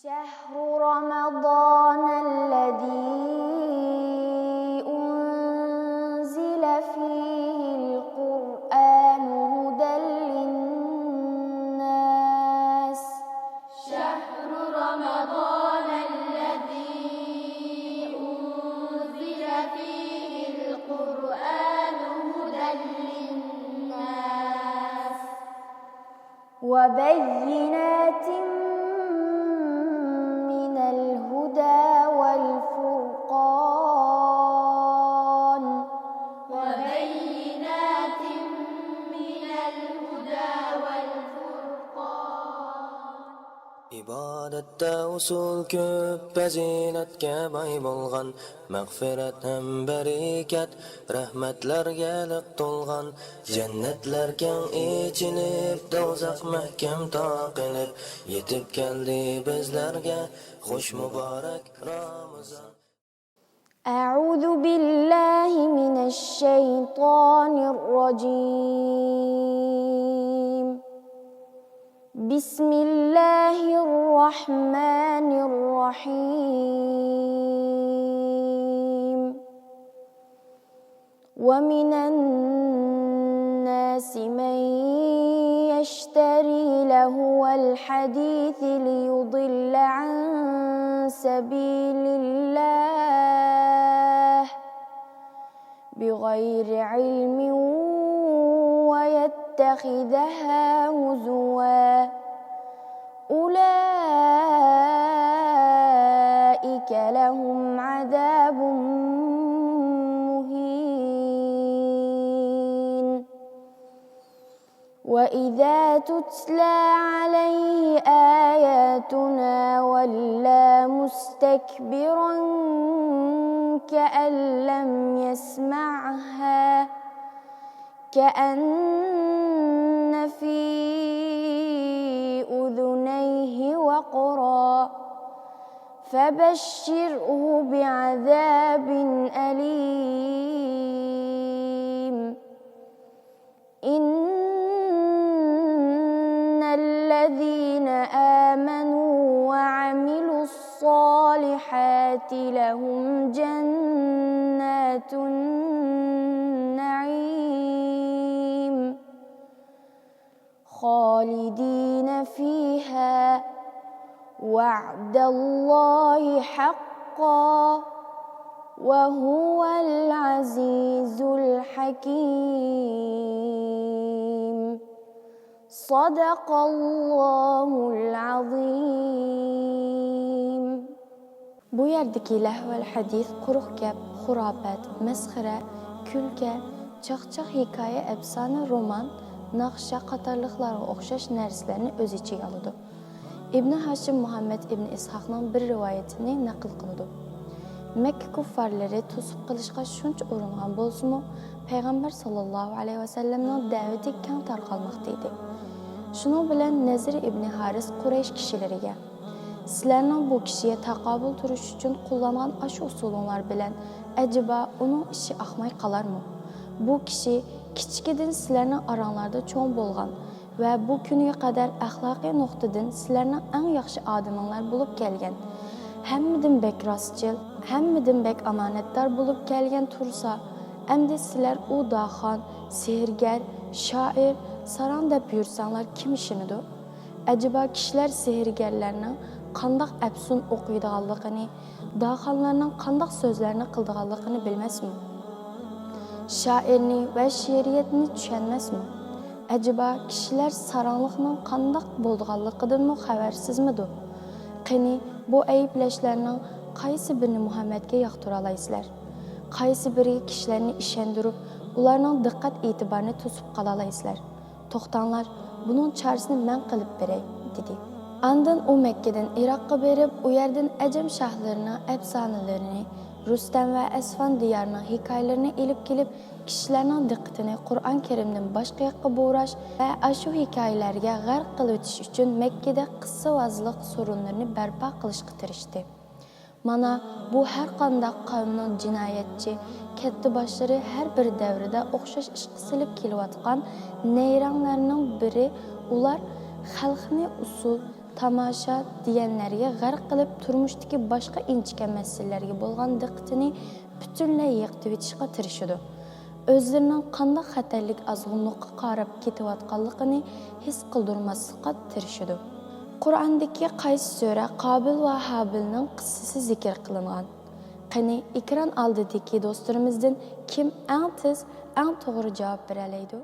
شهر رمضان الذي أنزل فيه القرآن هدى للناس. شهر رمضان الذي أنزل فيه القرآن هدى للناس وبينات من الهدى والفرقان. وبينات من الهدى والفرقان. İbadətdə usul köp, fəzilətə bay bolğan, məğfirət həm bərəkət, rəhmətlərə liq tolğan, cənnətlər kəng içilib, dozaq məhkəm taqilib, yetib gəldi bizlərə xoş mübarək Ramazan. أعوذ بالله من الشيطان الرجيم. بسم الله الرحمن الرحيم. ومن الناس من يشتري لهو الحديث ليضل عن سبيل الله بغير علم ويتخذها هزوا أولئك لهم عذاب مهين. وإذا تتلى عليه آياتنا ولى مستكبرا كأن لم يسمعها كأن في أذنيه وقرا فبشره بعذاب أليم. إن الذين آمنوا وعملوا الصالحات لهم جنات النعيم خالدين فيها وعد الله حقا وهو العزيز الحكيم. صدق الله العظيم. Bu yerdeki lehvel hadis, quruq gap, xurafat, masxara, kulka, chaqchaq hikoya, efsane, roman, naqsha qatorliqlarga o'xshash narsalarni o'z ichiga oladi. İbn Hashim Muhammad ibn Ishoqning bir rivoyatini naql qiladi. Makka kuffarlari to'sib qilishga shuncha uringan bo'lsa-mu, payg'ambar sallallohu alayhi vasallamning da'vati keng tarqalmoqda edi. Shuning bilan Nazir ibn Haris Quraysh kishilariga sizlarning bu kishiga taqobil turish uchun qo'llangan ash usulinglar bilan ajiba uning ishi oqmay qolarmi? Bu kishi kichkidan sizlarning oranglarda cho'ng bo'lgan va bu kunga qadar axloqiy nuqtadan sizlarning eng yaxshi odaminglar bo'lib kelgan. Hammadan bek rostchil, hammadan bek omonatdor bo'lib kelgan tursa, endi sizlar u daxon, sehrgar, shoir, saran deb yursanglar kim ishinidir? Ajiba kishilar sehrgarlarning qandoq afsun o'qiydiganligini, daxonlarning qandoq so'zlarni qildiganligini bilmasmi? Shoirni va she'riyatni tushunmasmi? Ajiba kishilar saranliqning qandoq bo'lganligidan xabarsizmidir? Qani bu ayblashlarning qaysi birini Muhammadga yoqtira olaysizlar? Qaysi biri kishilarni ishontirib, ularning diqqat e'tiborini to'sib qola olaysizlar? To'xtanglar, buning chorasini men qilib beray, dedi. Andan u Makkadan Iroqqa berib, u yerdan ajam shohlarining afsonalarini, Rustam va Asfan diyorining hikoyalarini elib kelib, kishilarning diqqatini Qur'on Karimdan boshqa yoqqa bo'rash va ashu hikoyalarga g'arq qilib o'tish uchun Makkada qissavozlik sorunlarini barpo qilishga tirishdi. Mana bu har qanday qavmning jinoyatchi, katta boshlari har bir davrida o'xshash ish qisilib kelayotgan neyranglarning biri. Ular xalqni usul, tamosha deganlarga g'arq qilib, turmushdagi boshqa inchika masalalarga bo'lgan diqqatini butunlay yiqitib etishga tirishadi. O'zlarining qanday xatarlik azg'unlikqa qarab ketayotganligini his qildirmaslikka tirishadi. Qur'ondagi qaysi sura Qobil va Habilning qissasi zikr qilingan? Qani ekran oldidagi do'stlarimizdan kim eng tez, eng to'g'ri javob bera oladi?